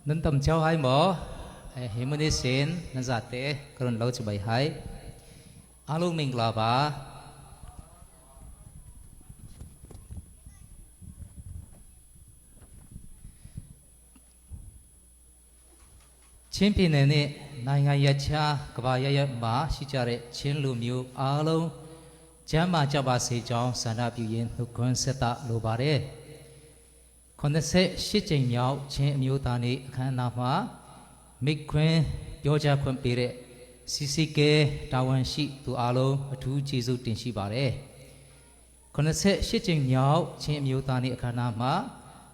นั่นตำเจ้าให้หมอเฮมันได้เซนนั่นจัดเตะกรณเราจะไปให้อาลูกมิงลาบาချင်းပြည်နယ်နဲ့နိုင်ငံရခြားကဘာရရမှာရှိကြတဲ့ချင်းလူမျိုးအားလုံးကျမ်းမာကြပါစေကြောင်းဆန္ဒပြုရင်းနှုတ်ခွန်းဆက်တာလိုပါတယ်88ကြိမ်မြောက်ချင်းအမျိုးသားနေ့အခမ်းအနားမှာမိခွန်းပြောကြားခွင့်ပေးတဲ့စီစီကဲတာဝန်ရှိသူအားလုံးအထူးကျေးဇူးတင်ရှိပါတယ်88ကြိမ်မြောက်ချင်းအမျိုးသားနေ့အခမ်းအနားမှာ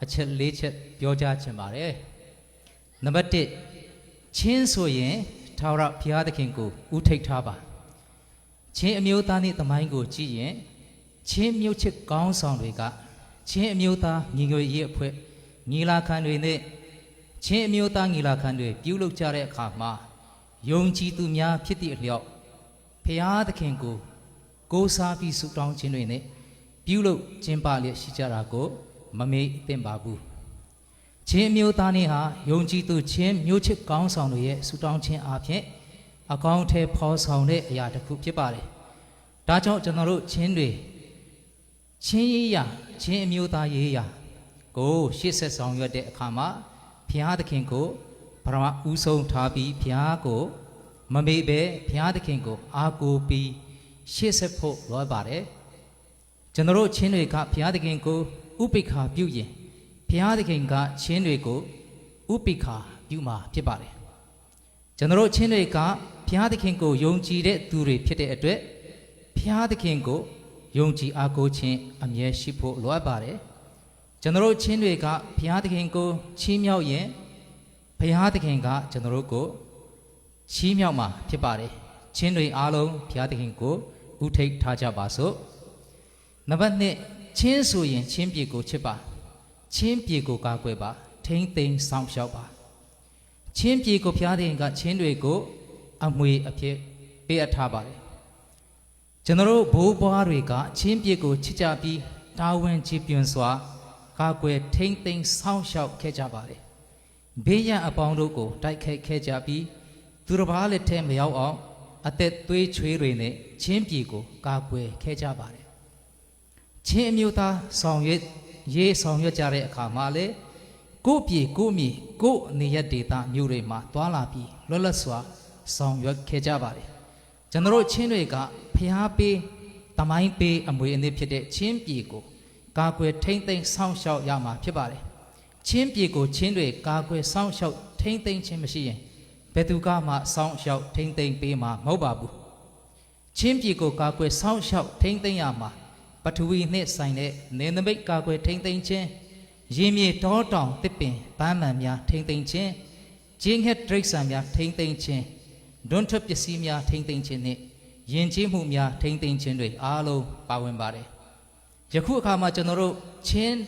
အချက်၄ချက်ပြောကြားချင်ပါတယ်နံပါတ်1ချင်းဆိုရင်ထာဝရဘုရားသခင်ကိုဥထိတ်ထားပါချင်းအမျိုးသားနေ့သမိုင်းကိုကြည့်ရင်ချင်းမျိုးချစ်ကောင်းဆောင်တွေကချင်းအမျိုးသားညီညွတ်ရေးအဖွဲ့ညီလာခံတွေနဲ့ချင်းအမျိုးသားညီလာခံတွေပြုလုပ်ကြတဲ့အခါမှာယုံကြည်သူများဖြစ်သည့်အလျောက်ဘုရားသခင်ကိုကိုးစားပြီးဆုတောင်းခြင်းတွေနဲ့ပြုလုပ်ကျင်းပလျက်ရှိကြတာကိုမမေ့သင့်ပါဘူးချင်းမျိုးသားနေ့ဟာယုံကြည်သူချင်းမျိုးချစ်ကောင်းဆောင်တွေရဲ့ဆုတောင်းခြင်းအပြင်အကောင်းထဲဖော်ဆောင်တဲ့အရာတစ်ခုဖြစ်ပါတယ်။ဒါကြောင့်ကျွန်တော်တို့ချင်းတွေချင်းရေးရာချင်းအမျိုးသားရေးရာကိုရှေ့ဆက်ဆောင်ရွက်တဲ့အခါမှာဘုရားသခင်ကိုပရမဦးဆုံးထားပြီးဘုရားကိုမမေ့ပဲဘုရားသခင်ကိုအားကိုးပြီးရှေ့ဆက်ဖို့လိုပါတယ်။ကျွန်တော်တို့ချင်းတွေကဘုရားသခင်ကိုဥပိ္ပခာပြုရင်ဘုရားသခင်ကချင်းတွေကိုဥပိ္ပခာပြုမှာဖြစ်ပါတယ်ကျွန်တော်ချင်းတွေကဘုရားသခင်ကိုယုံကြည်တဲ့သူတွေဖြစ်တဲ့အတွက်ဘုရားသခင်ကိုယုံကြည်အားကိုးခြင်းအမြဲရှိဖို့လိုအပ်ပါတယ်ကျွန်တော်ချင်းတွေကဘုရားသခင်ကိုချီးမြှောက်ရင်ဘုရားသခင်ကကျွန်တော်ကိုချီးမြှောက်မှာဖြစ်ပါတယ်ချင်းတွေအားလုံးဘုရားသခင်ကိုဥထိတ်ထားကြပါစို့နံပါတ်2ချင်းဆိုရင်ချင်းပြေကိုချစ်ပါချင်းပြေကိုကာကွယ်ပါထိမ့်သိမ်းဆောင်ရှောက်ပါချင်းပြေကိုဘုရားသခင်ကချင်းတွေကိုအမွေအဖြစ်ပေးအပ်ထားပါတယ်ကျွန်တော်တို့ဘိုးဘွားတွေကချင်းပြေကိုချစ်ကြပြီးတာဝန်ကြီးပြွန်စွာကာကွယ်ထိမ့်သိမ်းဆောင်ရှောက်ခဲ့ကြပါတယ်ဘေးရန်အပေါင်းတို့ကိုတိုက်ခိုက်ခဲ့ကြပြီးသူတစ်ပါးလက်ထဲမရောက်အောင်အသက်သွေးချွေးတွေနဲ့ချင်းပြေကိုကာကွယ်ခဲ့ကြပါတယ်ချင်းအမျိုးသားဆောင်ရွက်ရေးဆောင်ရွက်ကြတဲ့အခါမှာလေကိုယ့်ပြည်ကိုယ့်မြေကိုယ့်နေရဒေသမြို့တွေမှာတွာလာပြီးလွတ်လပ်စွာဆောင်ရွက်ခဲ့ကြပါတယ်ကျွန်တော်ချင်းတွေကဖျားပေးတမိုင်းပေးအမွေအနှစ်ဖြစ်တဲ့ချင်းပြည်ကိုကာကွယ်ထိမ့်သိမ်းစောင့်ရှောက်ရမှာဖြစ်ပါတယ်ချင်းပြည်ကိုချင်းတွေကာကွယ်စောင့်ရှောက်ထိမ့်သိမ်းခြင်းမရှိရင်ဘယ်သူကမှစောင့်ရှောက်ထိမ့်သိမ်းပေးမှာမဟုတ်ပါဘူးချင်းပြည်ကိုကာကွယ်စောင့်ရှောက်ထိမ့်သိမ်းရမှာပထဝီနှင့်ဆိုင်တဲ့နေနမိတ်ကာကွယ်ထိမ့်သိမ်းခြင်းရင်းမြေတောတောင်တစ်ပင်ပန်းမှန်များထိမ့်သိမ်းခြင်းကျင်းငှက်ဒိဋ္ဌာန်များထိမ့်သိမ်းခြင်းဒွန်းထွက်ပစ္စည်းများထိမ့်သိမ်းခြင်းနှင့်ယဉ်ကျေးမှုများထိမ့်သိမ်းခြင်းတွေအားလုံးပါဝင်ပါတယ်ယခုအခါမှာကျွန်တော်တို့ချင်း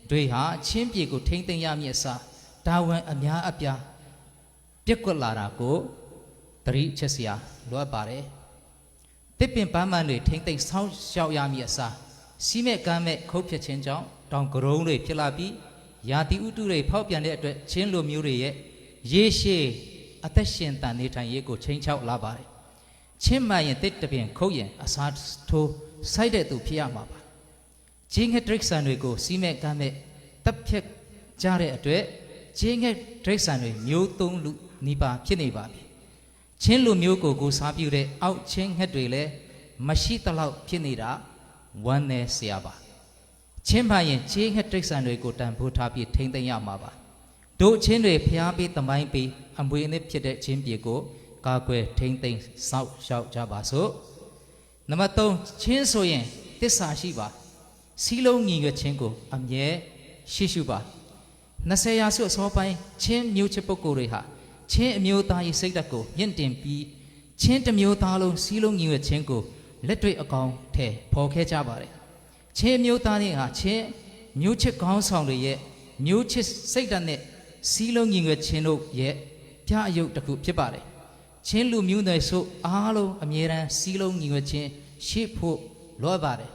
တွေဟာချင်းပြည်ကိုထိမ့်သိမ်းရမည်အစားတာဝန်အများအပြားပြက်ကွက်လာတာကိုသတိချက်စရာလိုအပ်ပါတယ်တစ်ပင်ပန်းမှန်တွေထိမ့်သိမ်းဆောင်းရှောက်ရမည်အစားစီးမဲ့ကမ်းမဲ့ခုတ်ဖြစ်ခြင်းကြောင့်တောင်ကရုံးတွေဖြစ်လာပြီးယာတိဥတုတွေဖောက်ပြန်တဲ့အတွက်ချင်းလူမျိုးတွေရဲ့ရေရှည်အသက်ရှင်တန်နေထိုင်ရေးကိုချိန်ချောက်လာပါတယ်ချင်းမှန်ရင်တစ်တပင်ခုတ်ရင်အစားထိုးစိုက်တဲ့သူဖြစ်ရမှာပါဂျင်းငှက်ဒိဋ္ဌာန်တွေကိုစီးမဲ့ကမ်းမဲ့တပ်ဖြတ်ကြတဲ့အတွက်ဂျင်းငှက်ဒိဋ္ဌာန်တွေမျိုးသုံးလူနီးပါးဖြစ်နေပါပြီချင်းလူမျိုးကိုစားပြုတဲ့အောက်ချင်းငှက်တွေလည်းမရှိတလောက်ဖြစ်နေတာဝမ်းနည်းစရာပါချင်းပါရင်ဂျင်းငှက်ဒိဋ္ဌာန်တွေကိုတန်ဖိုးထားပြီးထိမ့်သိမ်းရမှာပါတို့ချင်းတွေဖျားပြီးတမိုင်းပြီးအမွေအနှစ်ဖြစ်တဲ့ချင်းပြေကိုကာကွယ်ထိမ့်သိမ်းစောင့်ရှောက်ကြပါစို့နံပါတ်3ချင်းဆိုရင်တစ္ဆာရှိပါစီးလုံးညီညွတ်ခြင်းကိုအမြဲရှိရှုပါ20ရာစုအစောပိုင်းချင်းမျိုးချစ်ပုဂ္ဂိုလ်တွေဟာချင်းအမျိုးသားရေးစိတ်ဓာတ်ကိုမြင့်တင်ပြီးချင်းတစ်မျိုးသားလုံးစီးလုံးညီညွတ်ခြင်းကိုလက်တွေ့အကောင်ထဲပေါ်ခဲ့ကြပါတယ်ချင်းအမျိုးသားတွေဟာချင်းမျိုးချစ်ကောင်းဆောင်တွေရဲ့မျိုးချစ်စိတ်ဓာတ်နဲ့စီးလုံးညီညွတ်ခြင်းတို့ရဲ့ပြအယုတ်တစ်ခုဖြစ်ပါတယ်ချင်းလူမျိုးတွေဆိုအားလုံးအမြဲတမ်းစီးလုံးညီညွတ်ခြင်းရှိဖို့လိုပါတယ်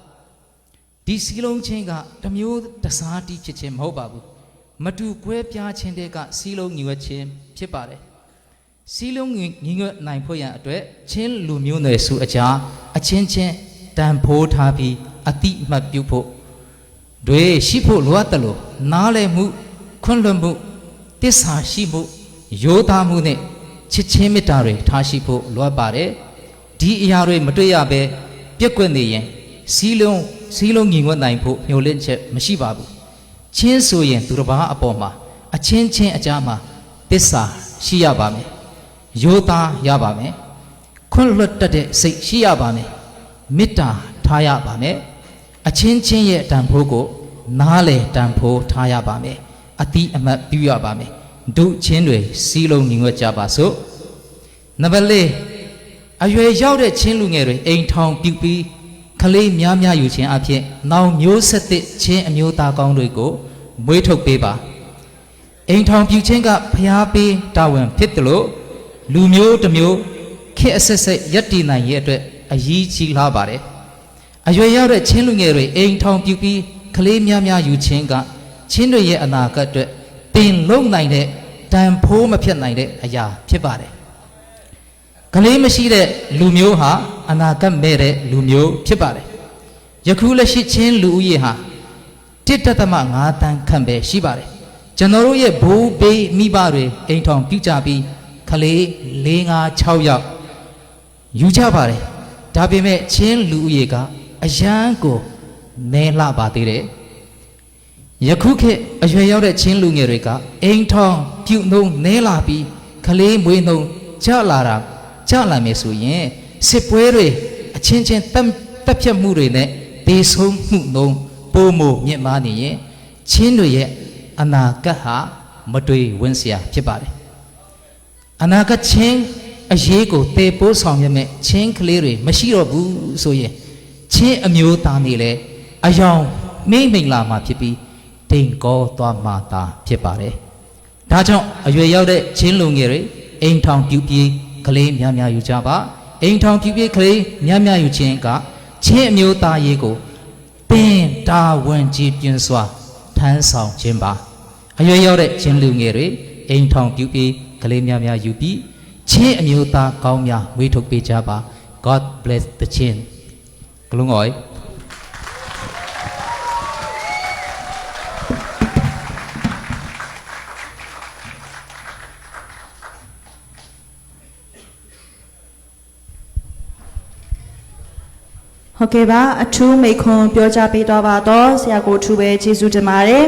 ဒီစီးလုံးချင်းကတစ်မျိုးတစားတီးဖြစ်ခြင်းမဟုတ်ပါဘူး မတူကွဲပြားခြင်းတွေကစီးလုံးညီဝတ်ခြင်းဖြစ်ပါတယ်စီးလုံးညီညွတ်နိုင်ဖို့ရန်အတွက်ချင်းလူမျိုးနွယ်စုအကြားအချင်းချင်းတန်ဖိုးထားပြီးအတိအမှတ်ပြုဖို့တွေရှိဖို့လိုအပ်တယ်လို့နားလည်မှုခွင့်လွှတ်မှုတစ္ဆာရှိမှုရိုးသားမှုနဲ့ချစ်ချင်းမေတ္တာတွေထားရှိဖို့လိုအပ်ပါတယ်ဒီအရာတွေမတွေ့ရဘဲပြက်ကွက်နေရင်စီးလုံးညီညွတ်နိုင်ဖို့မျှော်လင့်ချက်မရှိပါဘူးချင်းဆိုရင်သူတစ်ပါးအပေါ်မှာအချင်းချင်းအကြားမှာတစ္ဆာရှိရပါမယ်ရိုးသားရပါမယ်ခွင့်လွှတ်တတ်တဲ့စိတ်ရှိရပါမယ်မေတ္တာထားရပါမယ်အချင်းချင်းရဲ့တန်ဖိုးကိုနားလေတန်ဖိုးထားရပါမယ်အတိအမှတ်ပြုရပါမယ်ဒုချင်းတွေစီးလုံးညီညွတ်ကြပါစို့နံပါတ်၄အရွယ်ရောက်တဲ့ချင်းလူငယ်တွေအိမ်ထောင်ပြုပြီးခလေးများများယူခြင်းအဖြစ်နောင်မျိုးဆက်သစ်ချင်းအမျိုးသားကောင်းတွေကိုမွေးထုတ်ပေးပါအိမ်ထောင်ပြုခြင်းကဖျားပေးတာဝန်ဖြစ်တယ်လို့လူမျိုးတစ်မျိုးခေတ်အဆက်ဆက်ရပ်တည်နိုင်ရဲ့အတွက်အရေးကြီးလာပါတယ်အရွယ်ရောက်တဲ့ချင်းလူငယ်တွေအိမ်ထောင်ပြုပြီးခလေးများများယူခြင်းကချင်းတွေရဲ့အနာဂတ်အတွက်တင်လုံးနိုင်တဲ့တန်ဖိုးမဖြစ်နိုင်တဲ့အရာဖြစ်ပါတယ်ကလေးမရှိတဲ့လူမျိုးဟာအနာဂတ်မဲ့တဲ့လူမျိုးဖြစ်ပါတယ်ယခုလက်ရှိချင်းလူဦးရေဟာ1.5 တန်းခန့်ပဲရှိပါတယ်ကျွန်တော်တို့ရဲ့ဘိုးဘေးမိဘတွေအိမ်ထောင်ပြုကြပြီးခလေး4-5-6ယောက်ယူကြပါတယ်ဒါပေမဲ့ချင်းလူဦးရေကအရန်ကိုနဲလှပါသေးတယ်ယခုခေတ်အရွယ်ရောက်တဲ့ချင်းလူငယ်တွေကအိမ်ထောင်ပြုနှုံနဲလာပြီးခလေးမွေးနှုံကြလာမယ်ဆိုရင်စစ်ပွဲတွေအချင်းချင်းတက်ဖြတ်မှုတွေနဲ့ဒေဆုံးမှုနှုံပိုမိုမြင့်မားနေရင်ချင်းတွေရဲ့အနာဂတ်ဟာမတွေ့ဝန်းစရာဖြစ်ပါတယ်အနာဂတ်ချင်းအရေးကိုတေပိုးဆောင်ရမယ့်ချင်းကလေးတွေမရှိတော့ဘူးဆိုရင်ချင်းအမျိုးသားတွေလည်းအယောင်မိန်လာမှာဖြစ်ပြီးတိမ်ကောသွားမှာသာဖြစ်ပါတယ်ဒါကြောင့်အရွယ်ရောက်တဲ့ချင်းလူငယ်တွေအိမ်ထောင်ပြုပြီးကလေးများများယူကြပါအိမ်ထောင်ပြုပြီးကလေးများများယူခြင်းကချင်းအမျိုးသားရေးကိုပင်တာဝန်ကြီးပြင်းစွာထမ်းဆောင်ခြင်းပါအရွယ်ရောက်တဲ့ချင်းလူငယ်တွေအိမ်ထောင်ပြုပြီးကလေးများများယူပြီးချင်းအမျိုးသားကောင်းများဝေးထုတ်ပေးကြပါ God bless the chin ကလုံးငယ်ဟုတ်ကဲ့ပါအထူးမိတ်ခွန်းပြောကြားပေးတော့ပါတော့ဆရာကိုအထူးပဲကျေးဇူးတင်ပါတယ်